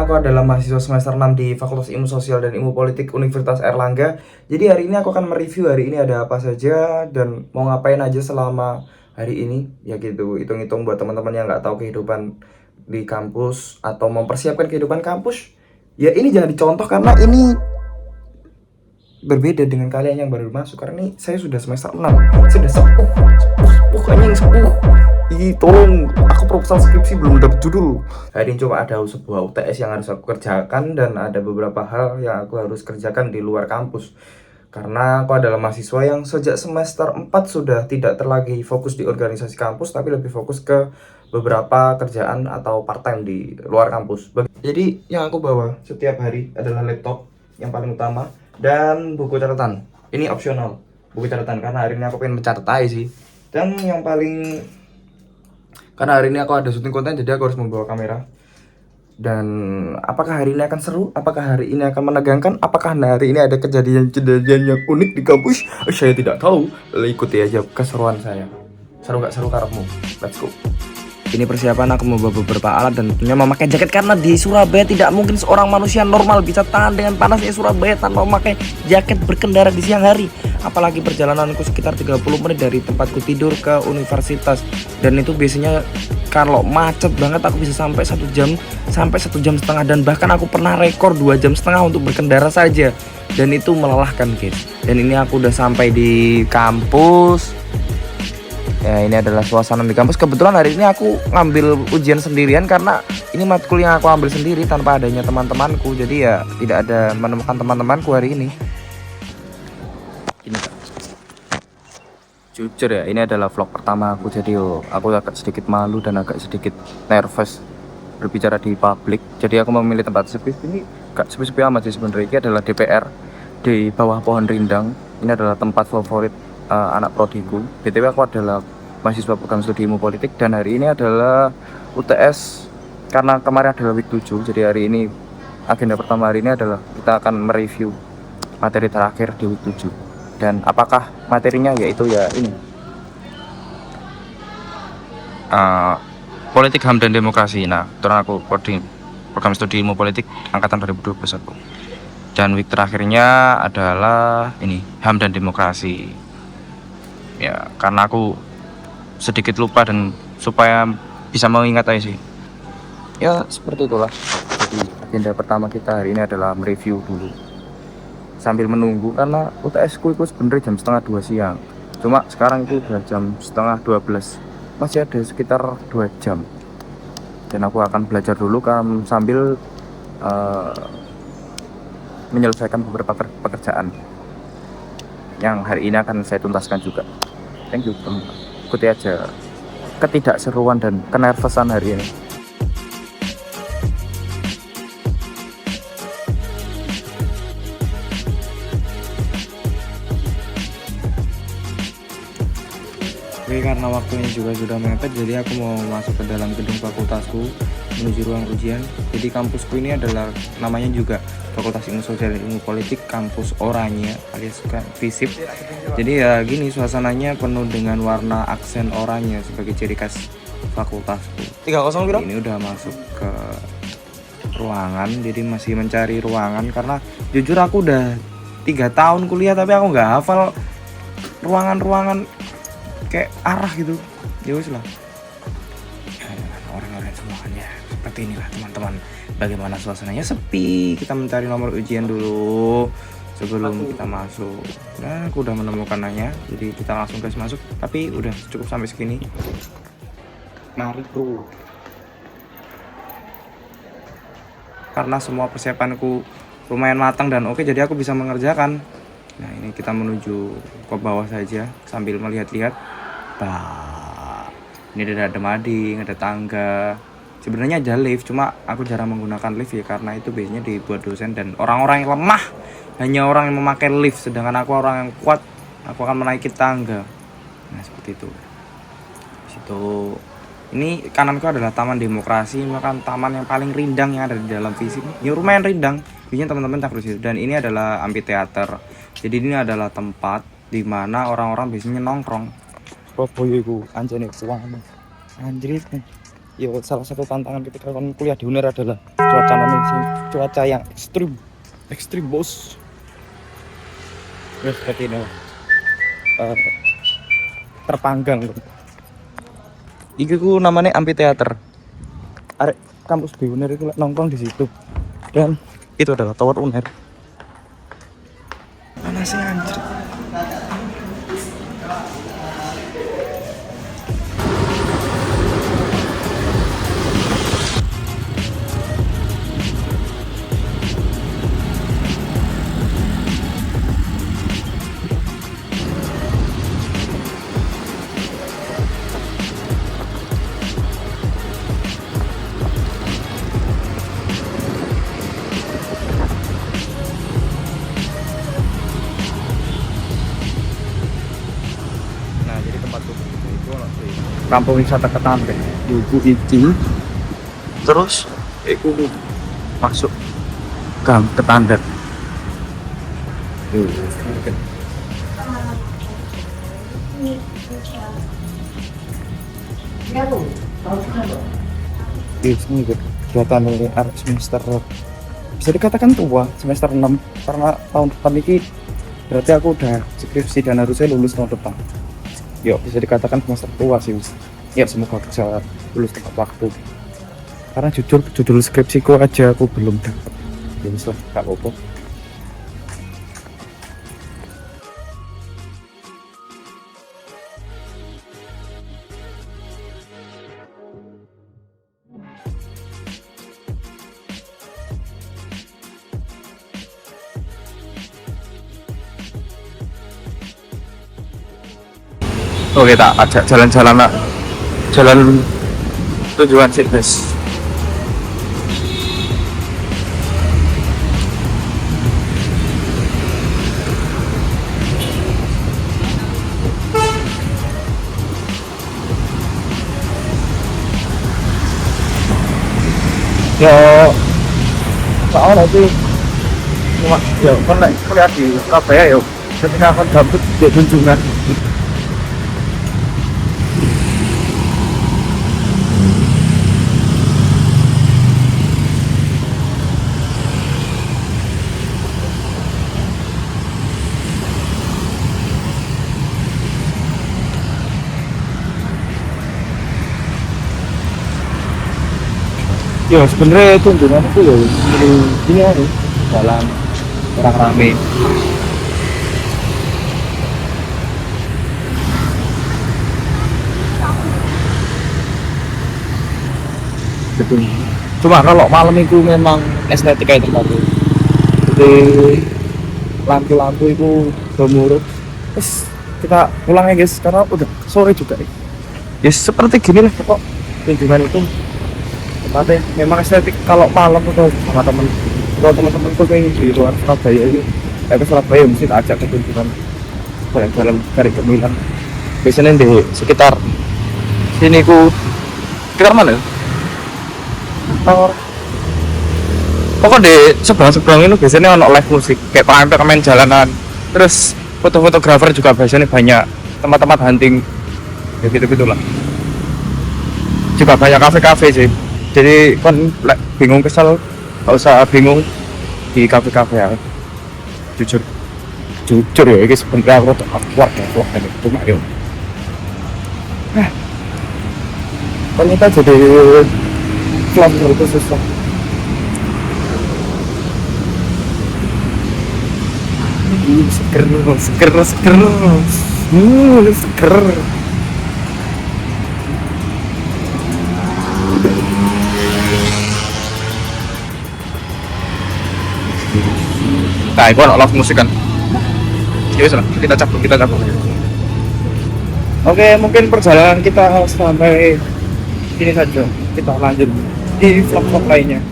aku adalah mahasiswa semester 6 di Fakultas Ilmu Sosial dan Ilmu Politik Universitas Airlangga. Jadi hari ini aku akan mereview hari ini ada apa saja dan mau ngapain aja selama hari ini. Ya gitu, hitung-hitung buat teman-teman yang nggak tahu kehidupan di kampus atau mempersiapkan kehidupan kampus. Ya ini jangan dicontoh karena ini berbeda dengan kalian yang baru masuk, karena ini saya sudah semester 6, sudah sepuh kayaknya yang sepuh. Ih, tolong, aku proposal skripsi belum dapat judul. Hari ini cuma ada sebuah UTS yang harus aku kerjakan dan ada beberapa hal yang aku harus kerjakan di luar kampus. Karena aku adalah mahasiswa yang sejak semester 4 sudah tidak terlagi fokus di organisasi kampus, tapi lebih fokus ke beberapa kerjaan atau part time di luar kampus. Jadi yang aku bawa setiap hari adalah laptop yang paling utama dan buku catatan. Ini opsional, buku catatan, karena hari ini aku pengen mencatat aja sih. Dan yang paling, karena hari ini aku ada syuting konten, jadi aku harus membawa kamera. Dan apakah hari ini akan seru? Apakah hari ini akan menegangkan? Apakah hari ini ada kejadian-kejadian yang unik di kampus? Saya tidak tahu. Ikuti aja keseruan saya. Seru gak seru karepmu? Let's go. Ini persiapan aku membawa beberapa alat dan tentunya memakai jaket, karena di Surabaya tidak mungkin seorang manusia normal bisa tahan dengan panasnya Surabaya tanpa memakai jaket berkendara di siang hari. Apalagi perjalananku sekitar 30 menit dari tempatku tidur ke universitas, dan itu biasanya kalau macet banget aku bisa sampai 1 jam sampai 1,5 jam, dan bahkan aku pernah rekor 2,5 jam untuk berkendara saja, dan itu melelahkan guys. Dan ini aku udah sampai di kampus. Ya, ini adalah suasana di kampus. Kebetulan hari ini aku ngambil ujian sendirian karena ini matkul yang aku ambil sendiri tanpa adanya teman-temanku. Jadi ya tidak ada menemukan teman-temanku hari ini. Ini Kak. Jujur ya, ini adalah vlog pertama aku. Jadi aku agak sedikit malu dan agak sedikit nervous berbicara di publik. Jadi aku memilih tempat sepi. Ini gak sepi-sepi amat sih sebenarnya. Ini adalah DPR di bawah pohon rindang. Ini adalah tempat favorit anak prodiku. BTW aku adalah mahasiswa program studi ilmu politik dan hari ini adalah UTS karena kemarin adalah week 7. Jadi hari ini agenda pertama hari ini adalah kita akan mereview materi terakhir di week 7. Dan apakah materinya yaitu ya ini politik HAM dan demokrasi. Nah, kebetulan aku program studi ilmu politik angkatan 2021. Dan week terakhirnya adalah ini HAM dan demokrasi. Ya, karena aku sedikit lupa dan supaya bisa mengingat aja sih. Ya seperti itulah. Jadi agenda pertama kita hari ini adalah mereview dulu sambil menunggu, karena UTS ku itu sebenarnya jam setengah 2 siang. Cuma sekarang itu udah jam setengah 12. Masih ada sekitar 2 jam. Dan aku akan belajar dulu kan sambil menyelesaikan beberapa pekerjaan yang hari ini akan saya tuntaskan juga. Thank you teman-teman. Ikuti aja ketidakseruan dan kenervesan hari ini. Oke, karena waktunya juga sudah mepet, jadi aku mau masuk ke dalam gedung fakultasku menuju ruang ujian. Jadi kampusku ini adalah namanya juga Fakultas Ilmu Sosial dan Ilmu Politik Kampus Oranye alias FISIP. Jadi ya gini suasananya, penuh dengan warna aksen oranye sebagai ciri khas fakultasku. 30 bro. Ini udah masuk ke ruangan, jadi masih mencari ruangan karena jujur aku udah 3 tahun kuliah tapi aku nggak hafal ruangan-ruangan kayak arah gitu. Ya wis lah. Orang-orang semuanya seperti inilah teman-teman. Bagaimana suasananya sepi. Kita mencari nomor ujian dulu sebelum kita masuk. Nah, aku udah menemukannya. Jadi kita langsung guys masuk. Tapi udah cukup sampai segini. Mari bro. Karena semua persiapanku lumayan matang dan oke, jadi aku bisa mengerjakan. Nah, ini kita menuju ke bawah saja sambil melihat-lihat. Bah, ini ada mading, ada tangga. Sebenarnya ada lift, cuma aku jarang menggunakan lift ya karena itu biasanya dibuat dosen dan orang-orang yang lemah. Hanya orang yang memakai lift, sedangkan aku orang yang kuat, aku akan menaiki tangga. Nah, seperti itu. Di situ. Ini kananku adalah Taman Demokrasi, merupakan taman yang paling rindang yang ada di dalam FISIP. Ya lumayan rindang. Biasanya teman-teman tak harus itu. Dan ini adalah amphitheater. Jadi ini adalah tempat di mana orang-orang biasanya nongkrong. Surabaya iku anjene suwame. Anjrit. Yo, salah satu tantangan ketika kuliah di UNER adalah cuaca nanti sih, cuaca yang ekstrim bos. Terus seperti ini eh, terpanggang. Iki ku namanya amphitheater. Arek kampus di UNER itu nongkrong di situ. Dan itu adalah tower UNER. Mana sih anjir? Nah, jadi tempat itu kampung wisata Ketandan. Iku iki. Terus iku masuk gang Ketandan. Ini kegiatan dari arek semester bisa dikatakan tua, semester 6 karena tahun depan ini berarti aku udah skripsi dan harusnya lulus tahun depan. Yuk, bisa dikatakan semester tua sih. Ya, semoga bisa lulus tepat waktu. Karena jujur judul skripsiku aja aku belum dapat. Ya wis lah, gak apa-apa. Oke, tak ajak jalan-jalan lah. Jalan tujuan fitness. Yo, soalnya nanti cuma yo kan lihat di Surabaya yo ketika aku gabut di kunjungan. Ya sebenarnya kunjungan itu ya ini ya jalan orang rame. Betul. Cuma kalau malam itu memang estetika itu baru. Jadi lampu-lampu itu gemuruh. Terus kita pulang ya guys karena udah sore juga. Ya seperti gini lah kok kunjungan itu. Tempatnya memang estetik kalau malam atau sama temen kalau teman-temanku kayak di luar Surabaya ini ke Surabaya mesti tak ajak ke kunjungan jalan-jalan cari cemilan biasanya di sekitar sini ku sekitar mana? Oh, pokoknya di seberang-seberang itu biasanya ono live musik kayak main jalanan terus fotografer juga biasanya banyak tempat-tempat hunting ya gitu-gitulah juga banyak kafe-kafe sih. Jadi kan bingung kesal, gak usah bingung di kafe-kafe ya. Jujur ya, ini sebenarnya aku tuh kuat ya, ini cuma yuk. Ternyata jadi vlogger itu susah. Seger. Nah, itu anak musik kan. Ya wis lah, kita cabut. Oke, mungkin perjalanan kita sampai ini saja. Kita lanjut di vlog-vlog lainnya.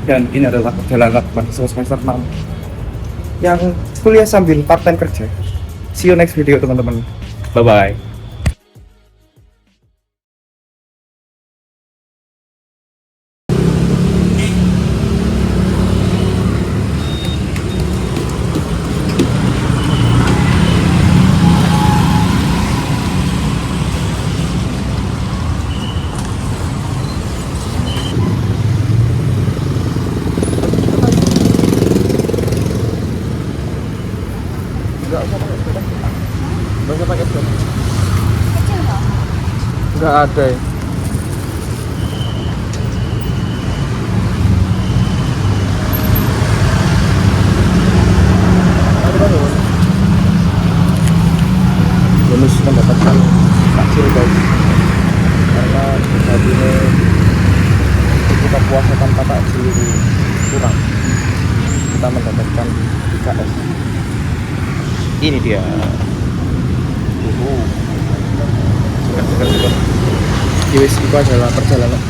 Dan ini adalah perjalanan mahasiswa semester 6 yang kuliah sambil part-time kerja. See you next video teman-teman. Bye-bye. Enggak usah pakai sepeda. Enggak usah pakai sepeda. Kecil nggak? Enggak ada ya. Bonus mendapatkan takjil guys, karena hari ini buka puasa tanpa takjil itu kurang. Kita mendapatkan 3S. Ini dia. Segar. Yes, itu adalah perjalanan.